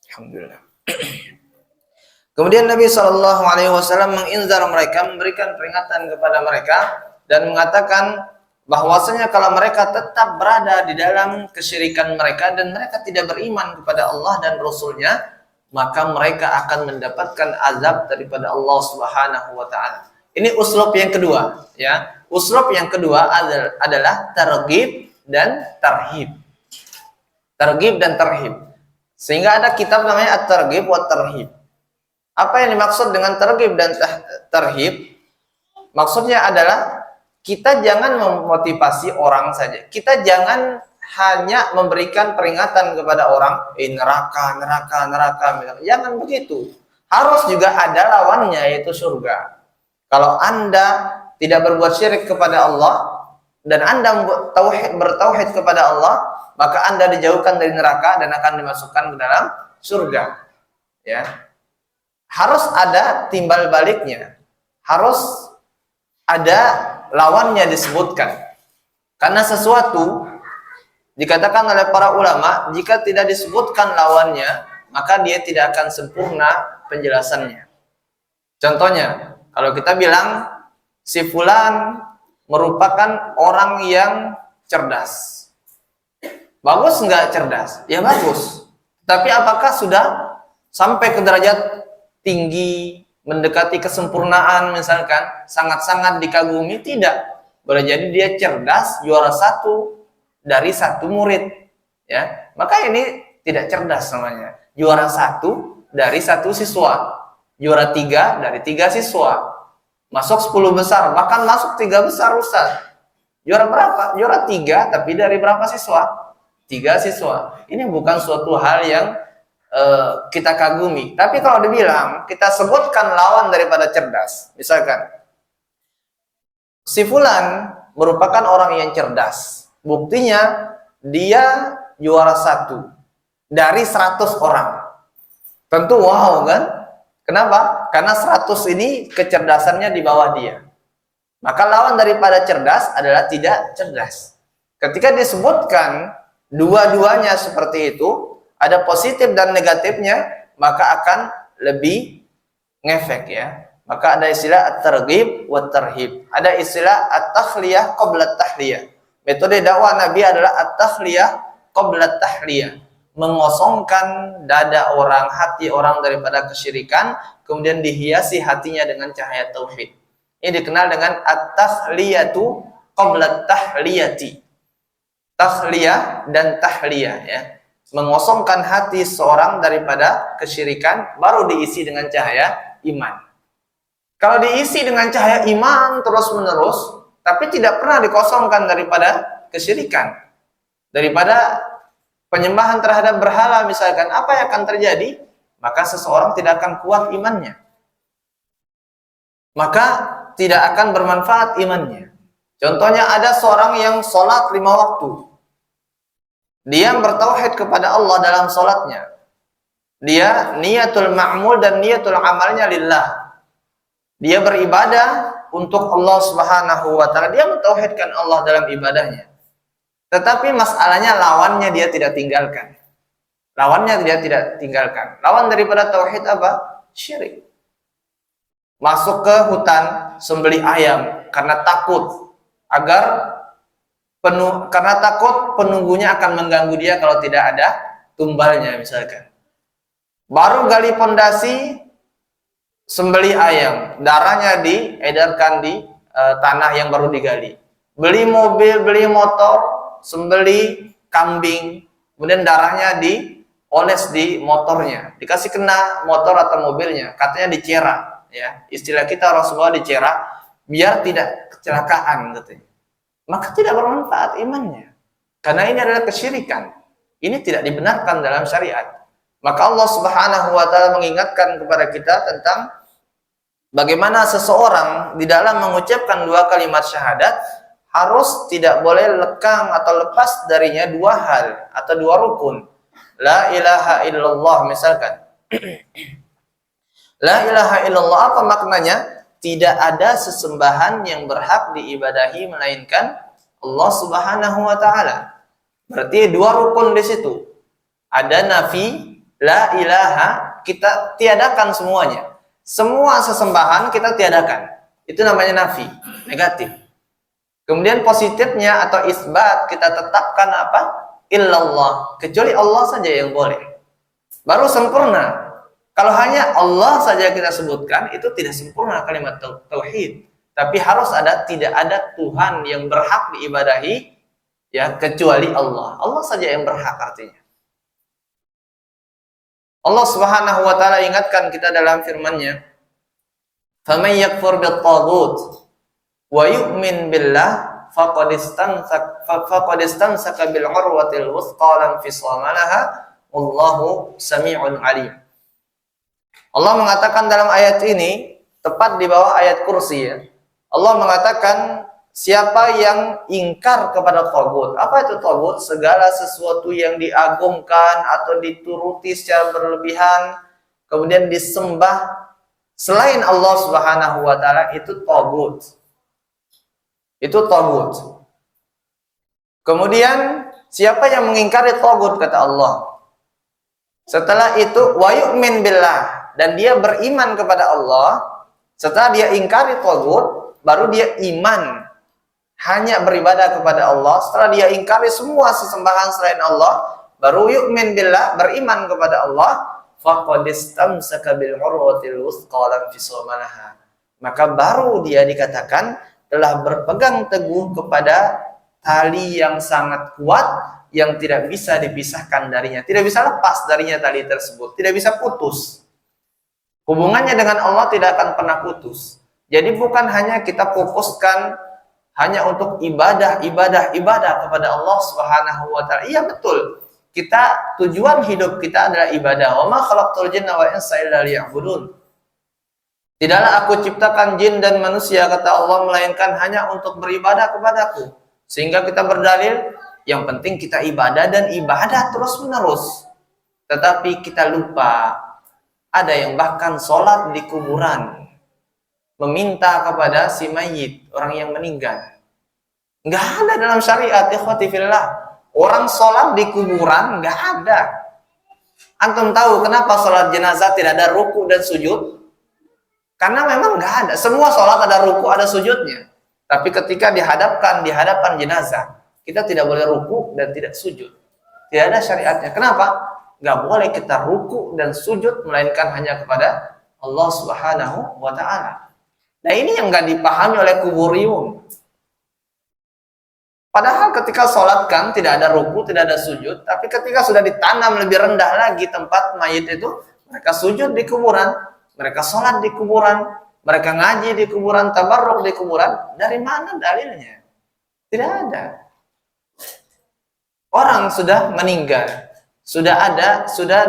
Alhamdulillah. Kemudian Nabi Shallallahu Alaihi Wasallam menginzar mereka, memberikan peringatan kepada mereka dan mengatakan bahwasanya kalau mereka tetap berada di dalam kesyirikan mereka dan mereka tidak beriman kepada Allah dan Rasulnya, maka mereka akan mendapatkan azab daripada Allah Subhanahu Wa Taala. Ini uslub yang kedua, ya. Uslub yang kedua adalah targhib dan tarhib. Targhib dan tarhib. Sehingga ada kitab namanya At-Targhib wa Tarhib. Apa yang dimaksud dengan targhib dan tarhib? Maksudnya adalah kita jangan memotivasi orang saja. Kita jangan hanya memberikan peringatan kepada orang, neraka. Jangan begitu. Harus juga ada lawannya, yaitu surga. Kalau Anda tidak berbuat syirik kepada Allah, dan Anda bertauhid kepada Allah, maka Anda dijauhkan dari neraka dan akan dimasukkan ke dalam surga. Ya. Harus ada timbal baliknya. Harus ada lawannya disebutkan. Karena sesuatu dikatakan oleh para ulama, jika tidak disebutkan lawannya, maka dia tidak akan sempurna penjelasannya. Contohnya, kalau kita bilang si fulan merupakan orang yang cerdas. Bagus nggak cerdas? Ya bagus. Tapi apakah sudah sampai ke derajat tinggi, mendekati kesempurnaan misalkan, sangat-sangat dikagumi? Tidak. Boleh jadi dia cerdas, juara 1 dari 1 murid. Ya, maka ini tidak cerdas namanya. Juara 1 dari 1 siswa. Juara 3 dari 3 siswa. Masuk 10 besar, bahkan masuk 3 besar Ustaz. Juara berapa? Juara 3, tapi dari berapa siswa? 3 siswa. Ini bukan suatu hal yang kita kagumi. Tapi kalau dibilang, kita sebutkan lawan daripada cerdas. Misalkan, si fulan merupakan orang yang cerdas. Buktinya, dia juara 1 dari 100 orang. Tentu wow kan? Kenapa? Karena 100 ini kecerdasannya di bawah dia. Maka lawan daripada cerdas adalah tidak cerdas. Ketika disebutkan dua-duanya seperti itu, ada positif dan negatifnya, maka akan lebih ngefek ya. Maka ada istilah at-targhib wa tarhib. Ada istilah at-takhliyah qabla at-tahliyah. Metode dakwah Nabi adalah at-takhliyah qabla at-tahliyah. Mengosongkan dada orang, hati orang daripada kesyirikan, kemudian dihiasi hatinya dengan cahaya tauhid. Ini dikenal dengan at-takhliyatu qabla at-tahliyati. Takhliyah dan tahliyah ya. Mengosongkan hati seorang daripada kesyirikan, baru diisi dengan cahaya iman. Kalau diisi dengan cahaya iman terus-menerus, tapi tidak pernah dikosongkan daripada kesyirikan, daripada penyembahan terhadap berhala misalkan, apa yang akan terjadi? Maka seseorang tidak akan kuat imannya. Maka tidak akan bermanfaat imannya. Contohnya ada seorang yang sholat 5 waktu. Dia bertauhid kepada Allah dalam sholatnya. Dia niyatul ma'mul dan niyatul amalnya lillah. Dia beribadah untuk Allah Subhanahu wa ta'ala. Dia mentauhidkan Allah dalam ibadahnya. Tetapi masalahnya lawannya dia tidak tinggalkan. Lawannya dia tidak tinggalkan. Lawan daripada tauhid apa? Syirik. Masuk ke hutan, sembelih ayam karena takut karena takut penunggunya akan mengganggu dia kalau tidak ada tumbalnya misalkan. Baru gali pondasi, sembelih ayam, darahnya diedarkan di tanah yang baru digali. Beli mobil, beli motor, sembeli kambing, kemudian darahnya dioles di motornya, dikasih kena motor atau mobilnya, katanya dicerak ya, istilah kita Rasulullah dicerak biar tidak kecelakaan katanya. Maka tidak bermanfaat imannya, karena ini adalah kesyirikan, ini tidak dibenarkan dalam syariat. Maka Allah Subhanahu wa ta'ala mengingatkan kepada kita tentang bagaimana seseorang di dalam mengucapkan 2 kalimat syahadat harus tidak boleh lekang atau lepas darinya 2 hal atau 2 rukun. La ilaha illallah misalkan. La ilaha illallah apa maknanya? Tidak ada sesembahan yang berhak diibadahi melainkan Allah Subhanahu wa ta'ala. Berarti 2 rukun di situ. Ada nafi, la ilaha, kita tiadakan semuanya. Semua sesembahan kita tiadakan. Itu namanya nafi, negatif. Kemudian positifnya atau isbat kita tetapkan apa? Illallah. Kecuali Allah saja yang boleh. Baru sempurna. Kalau hanya Allah saja kita sebutkan, itu tidak sempurna kalimat tauhid. Tapi harus ada, tidak ada Tuhan yang berhak diibadahi ya kecuali Allah. Allah saja yang berhak artinya. Allah Subhanahu wa ta'ala ingatkan kita dalam firman-Nya, "Faman yakfur bit-taghut wa yu'min billah faqad istamsaka bil 'urwatil wuthqa lam fisama laha wallahu sami'un 'alim." Allah mengatakan dalam ayat ini, tepat di bawah ayat kursi ya. Allah mengatakan siapa yang ingkar kepada tagut. Apa itu tagut? Segala sesuatu yang diagungkan atau dituruti secara berlebihan, kemudian disembah selain Allah Subhanahu wa taala, itu tagut. Itu tagut. Kemudian siapa yang mengingkari tagut, kata Allah. Setelah itu wa yu'min billah, dan dia beriman kepada Allah. Setelah dia ingkari tagut, baru dia iman hanya beribadah kepada Allah. Setelah dia ingkari semua sesembahan selain Allah, baru yu'min billah, beriman kepada Allah, faqad istamsaka bil urwatil wuthqa lam fisama laha. Maka baru dia dikatakan telah berpegang teguh kepada tali yang sangat kuat yang tidak bisa dipisahkan darinya, tidak bisa lepas darinya tali tersebut, tidak bisa putus. Hubungannya dengan Allah tidak akan pernah putus. Jadi bukan hanya kita fokuskan hanya untuk ibadah kepada Allah Subhanahu wa taala. Iya betul. Kita tujuan hidup kita adalah ibadah. Wa ma khalaqtul jinna wal insa illa liya'budun. Tidaklah aku ciptakan jin dan manusia, kata Allah, melainkan hanya untuk beribadah kepadaku. Sehingga kita berdalil, yang penting kita ibadah dan ibadah terus menerus. Tetapi kita lupa, ada yang bahkan sholat di kuburan, meminta kepada si mayit, orang yang meninggal. Nggak ada dalam syariat, ikhwati fillah. Orang sholat di kuburan nggak ada. Antum tahu kenapa sholat jenazah tidak ada ruku dan sujud? Karena memang nggak ada. Semua sholat ada ruku, ada sujudnya. Tapi ketika dihadapkan di hadapan jenazah, kita tidak boleh ruku dan tidak sujud. Tidak ada syariatnya. Kenapa? Nggak boleh kita ruku dan sujud, melainkan hanya kepada Allah Subhanahu wa ta'ala. Nah ini yang nggak dipahami oleh kuburiyun. Padahal ketika sholat kan tidak ada ruku, tidak ada sujud. Tapi ketika sudah ditanam lebih rendah lagi tempat mayit itu, mereka sujud di kuburan, mereka sholat di kuburan, mereka ngaji di kuburan, tabarruk di kuburan. Dari mana dalilnya? Tidak ada. Orang sudah meninggal, sudah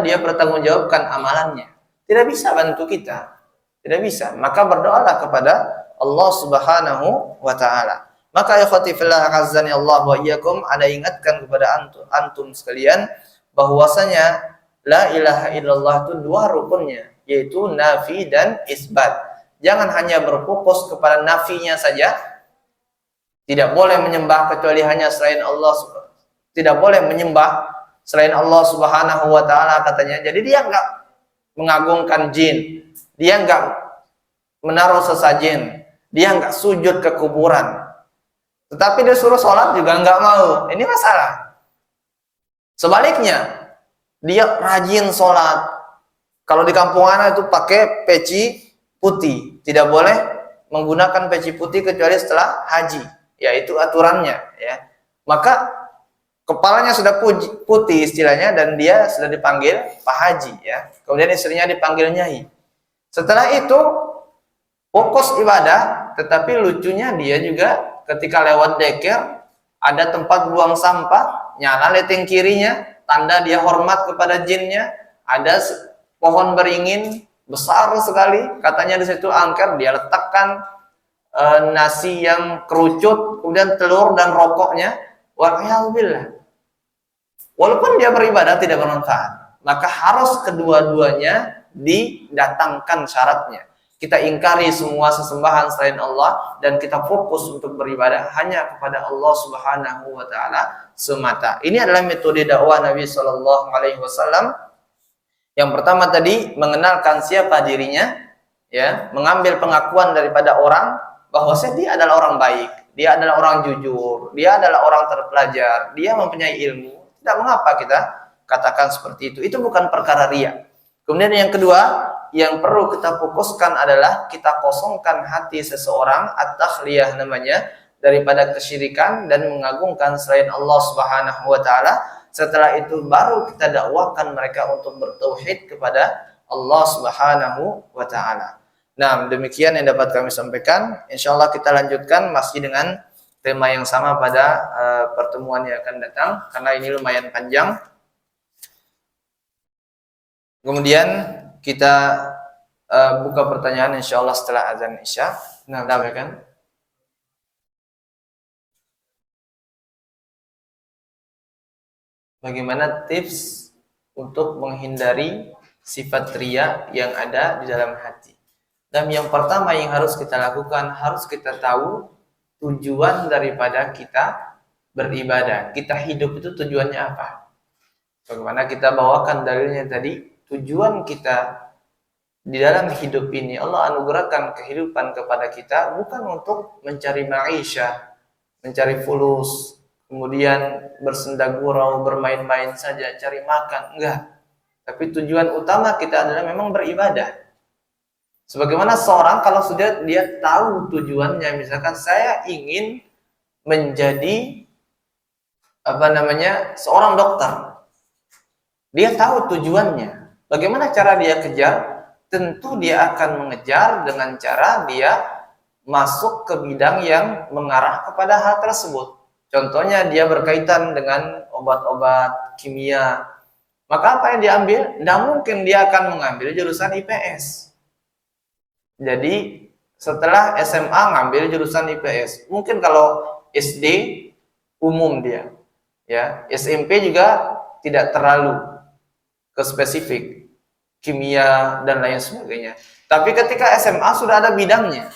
dia bertanggungjawabkan amalannya. Tidak bisa bantu kita, tidak bisa. Maka berdoalah kepada Allah Subhanahu wa ta'ala. Maka ya khatifillah azani Allah wa iyyakum, ada ingatkan kepada antum sekalian bahwasanya la ilaha illallah itu dua rukunnya, yaitu nafi dan isbat. Jangan hanya berfokus kepada nafinya saja. Tidak boleh menyembah kecuali hanya selain Allah. Tidak boleh menyembah selain Allah Subhanahu wa ta'ala, katanya. Jadi dia enggak mengagungkan jin, dia enggak menaruh sesajen, dia enggak sujud ke kuburan. Tetapi dia suruh sholat juga enggak mau. Ini masalah. Sebaliknya, dia rajin sholat. Kalau di kampung anak itu pakai peci putih, tidak boleh menggunakan peci putih kecuali setelah haji, yaitu aturannya, ya. Maka kepalanya sudah putih istilahnya, dan dia sudah dipanggil Pak Haji, ya. Kemudian istrinya dipanggil Nyai. Setelah itu fokus ibadah, tetapi lucunya dia juga ketika lewat deker ada tempat buang sampah, nyala leteng kirinya, tanda dia hormat kepada jinnya. Ada pohon beringin besar sekali, katanya di situ angker, dia letakkan nasi yang kerucut, kemudian telur dan rokoknya. Walhamdulillah. Walaupun dia beribadah tidak bermanfaat, maka harus kedua-duanya didatangkan syaratnya. Kita ingkari semua sesembahan selain Allah dan kita fokus untuk beribadah hanya kepada Allah Subhanahu wa ta'ala semata. Ini adalah metode dakwah Nabi Shallallahu alaihi wasallam. Yang pertama tadi, mengenalkan siapa dirinya, ya, mengambil pengakuan daripada orang bahwa dia adalah orang baik, dia adalah orang jujur, dia adalah orang terpelajar, dia mempunyai ilmu. Tidak mengapa kita katakan seperti itu. Itu bukan perkara riya. Kemudian yang kedua, yang perlu kita fokuskan adalah kita kosongkan hati seseorang, at-takhliyah namanya, daripada kesyirikan dan mengagungkan selain Allah Subhanahu wa ta'ala. Setelah itu baru kita dakwakan mereka untuk bertauhid kepada Allah Subhanahu wa ta'ala. Nah, demikian yang dapat kami sampaikan. Insyaallah kita lanjutkan masih dengan tema yang sama pada pertemuan yang akan datang, karena ini lumayan panjang. Kemudian kita buka pertanyaan insyaallah setelah azan Isya. Nah, kan? Bagaimana tips untuk menghindari sifat riya yang ada di dalam hati? Dan yang pertama yang harus kita lakukan, harus kita tahu tujuan daripada kita beribadah. Kita hidup itu tujuannya apa? Bagaimana kita bawakan dalilnya tadi, tujuan kita di dalam hidup ini, Allah anugerahkan kehidupan kepada kita bukan untuk mencari maisha, mencari fulus, kemudian bersenda gurau, bermain-main saja, cari makan, enggak. Tapi tujuan utama kita adalah memang beribadah. Sebagaimana seorang kalau sudah dia tahu tujuannya, misalkan saya ingin menjadi seorang dokter. Dia tahu tujuannya. Bagaimana cara dia kejar? Tentu dia akan mengejar dengan cara dia masuk ke bidang yang mengarah kepada hal tersebut. Contohnya dia berkaitan dengan obat-obat kimia. Maka apa yang diambil? Tidak mungkin dia akan mengambil jurusan IPS. Jadi setelah SMA ngambil jurusan IPS. Mungkin kalau SD umum dia. Ya, SMP juga tidak terlalu ke spesifik kimia dan lain sebagainya. Tapi ketika SMA sudah ada bidangnya.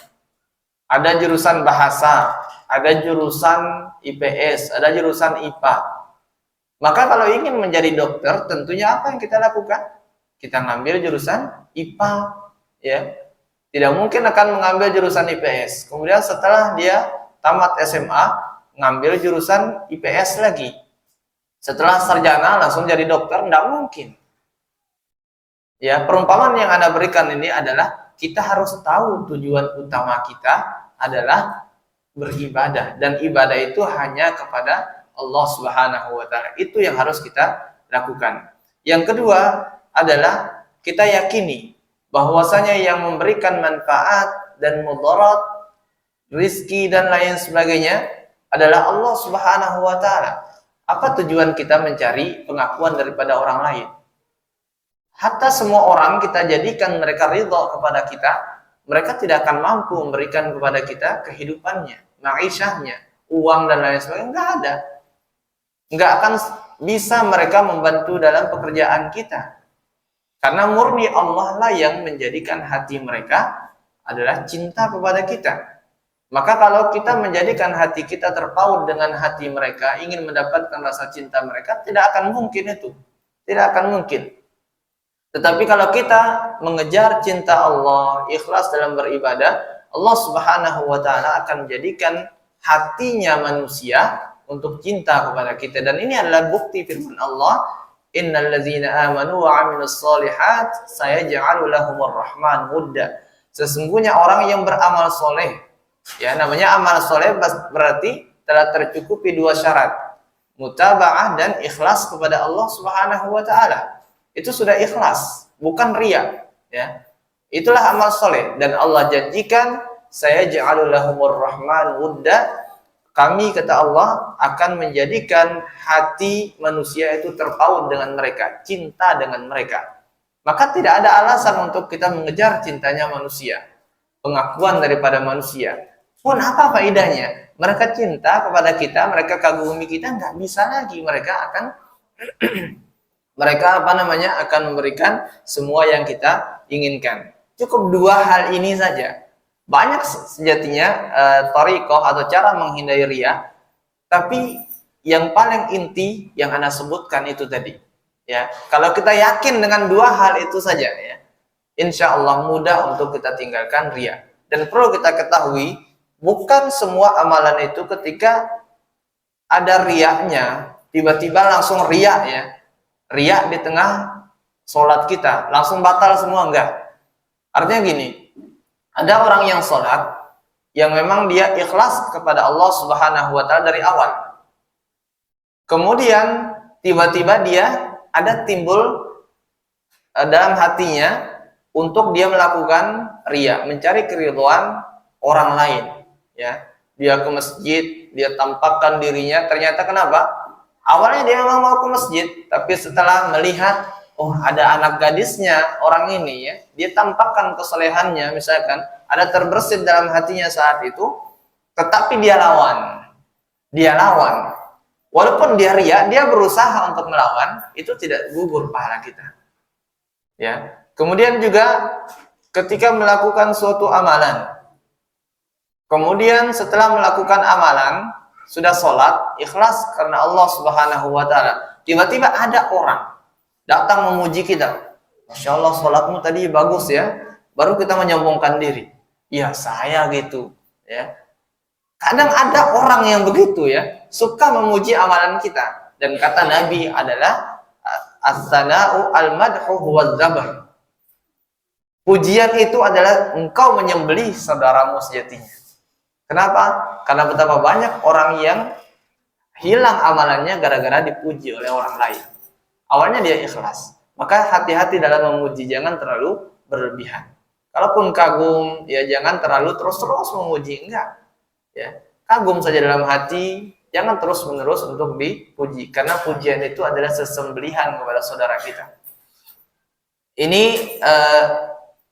Ada jurusan bahasa, ada jurusan IPS, ada jurusan IPA. Maka kalau ingin menjadi dokter, tentunya apa yang kita lakukan? Kita ngambil jurusan IPA, ya. Tidak mungkin akan mengambil jurusan IPS. Kemudian setelah dia tamat SMA, ngambil jurusan IPS lagi. Setelah sarjana langsung jadi dokter, tidak mungkin. Ya, perumpamaan yang Anda berikan ini adalah kita harus tahu tujuan utama kita adalah beribadah, dan ibadah itu hanya kepada Allah Subhanahu wa taala. Itu yang harus kita lakukan. Yang kedua adalah kita yakini bahwasanya yang memberikan manfaat dan mudarat, rizki dan lain sebagainya adalah Allah Subhanahu wa taala. Apa tujuan kita mencari pengakuan daripada orang lain? Hatta semua orang kita jadikan mereka ridha kepada kita, mereka tidak akan mampu memberikan kepada kita kehidupannya, ma'isyahnya, uang dan lain sebagainya, enggak ada. Enggak akan bisa mereka membantu dalam pekerjaan kita. Karena murni Allah lah yang menjadikan hati mereka adalah cinta kepada kita. Maka kalau kita menjadikan hati kita terpaut dengan hati mereka, ingin mendapatkan rasa cinta mereka, tidak akan mungkin itu. Tidak akan mungkin. Tetapi kalau kita mengejar cinta Allah, ikhlas dalam beribadah, Allah Subhanahu wa taala akan menjadikan hatinya manusia untuk cinta kepada kita. Dan ini adalah bukti firman Allah, innal ladzina amanu wa 'amilus shalihat sayaj'alu lahumur rahman wudda. Sesungguhnya orang yang beramal soleh, ya namanya amal soleh berarti telah tercukupi dua syarat, mutaba'ah dan ikhlas kepada Allah Subhanahu wa taala. Itu sudah ikhlas, bukan riya, ya. Itulah amal soleh, dan Allah janjikan saya ja'alul lahumur rahman wudda, kami kata Allah akan menjadikan hati manusia itu terpaut dengan mereka, cinta dengan mereka. Maka tidak ada alasan untuk kita mengejar cintanya manusia, pengakuan daripada manusia. Pun apa faedahnya? Mereka cinta kepada kita, mereka kagumi kita, nggak bisa lagi mereka akan mereka akan memberikan semua yang kita inginkan. Cukup dua hal ini saja. Banyak sejatinya thariqah atau cara menghindari riya, tapi yang paling inti yang Anda sebutkan itu tadi. Ya, kalau kita yakin dengan dua hal itu saja, ya, insya Allah mudah untuk kita tinggalkan riya. Dan perlu kita ketahui, bukan semua amalan itu ketika ada riyanya, tiba-tiba langsung riya, ya. Riya di tengah sholat kita langsung batal semua, enggak. Artinya gini, ada orang yang sholat yang memang dia ikhlas kepada Allah Subhanahu wa taala dari awal. Kemudian tiba-tiba dia ada timbul dalam hatinya untuk dia melakukan riya, mencari keridhaan orang lain, ya. Dia ke masjid, dia tampakkan dirinya, ternyata kenapa? Awalnya dia memang mau ke masjid, tapi setelah melihat, oh ada anak gadisnya orang ini, ya, dia tampakkan kesolehannya, misalkan ada terbersit dalam hatinya saat itu, tetapi dia lawan. Walaupun dia riya, dia berusaha untuk melawan, itu tidak gugur pahala kita. Ya. Kemudian juga ketika melakukan suatu amalan, kemudian setelah melakukan amalan, sudah sholat, ikhlas karena Allah Subhanahu wa Ta'ala. Tiba-tiba ada orang datang memuji kita. Masya Allah, sholatmu tadi bagus ya. Baru kita menyombongkan diri. Ya, saya gitu. Ya. Kadang ada orang yang begitu ya, suka memuji amalan kita. Dan kata Nabi adalah as-sana'u al-madhu huwa dzabar. Pujian itu adalah engkau menyembelih saudaramu sejatinya. Kenapa? Karena betapa banyak orang yang hilang amalannya gara-gara dipuji oleh orang lain. Awalnya dia ikhlas. Maka hati-hati dalam memuji, jangan terlalu berlebihan. Kalaupun kagum, ya jangan terlalu terus-terus memuji, enggak. Ya, kagum saja dalam hati, jangan terus-menerus untuk dipuji. Karena pujian itu adalah sesembelihan kepada saudara kita. Ini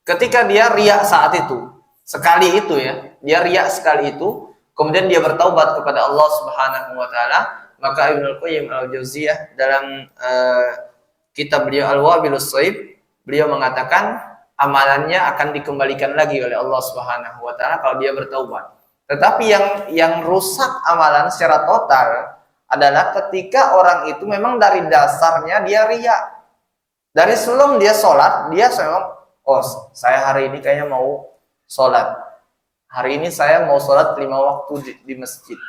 ketika dia riya saat itu, sekali itu ya, dia riya sekali itu, kemudian dia bertaubat kepada Allah Subhanahu wa Ta'ala, maka Ibnu Qayyim al-Jauziyah dalam kitab beliau Al-Wabilus Shaib, beliau mengatakan amalannya akan dikembalikan lagi oleh Allah Subhanahu wa Ta'ala kalau dia bertaubat. Tetapi yang rusak amalan secara total adalah ketika orang itu memang dari dasarnya dia riya. Dari sebelum dia sholat, dia memang, oh saya hari ini kayaknya mau sholat. Hari ini saya mau sholat 5 waktu di masjid.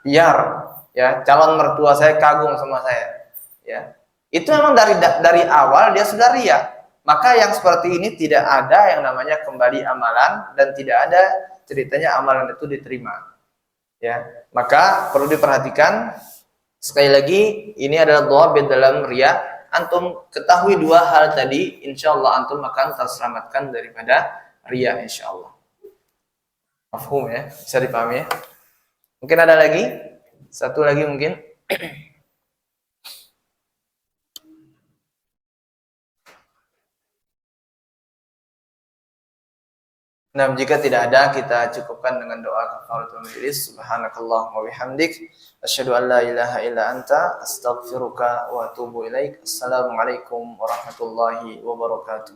Biar ya calon mertua saya kagum sama saya. Ya, itu memang dari awal dia sudah riya. Maka yang seperti ini tidak ada yang namanya kembali amalan dan tidak ada ceritanya amalan itu diterima. Ya, maka perlu diperhatikan sekali lagi ini adalah dhawabit dalam riya. Antum ketahui 2 hal tadi, insyaallah antum akan terselamatkan daripada riya insyaallah. Mafhum ya? Bisa dipahami ya? Mungkin ada lagi? Satu lagi mungkin. Nah, jika tidak ada, kita cukupkan dengan doa kafaratul majlis. Subhanakallahumma wa bihamdik, asyhadu an la ilaha illa anta, astaghfiruka wa atubu ilaik. Assalamualaikum warahmatullahi wabarakatuh.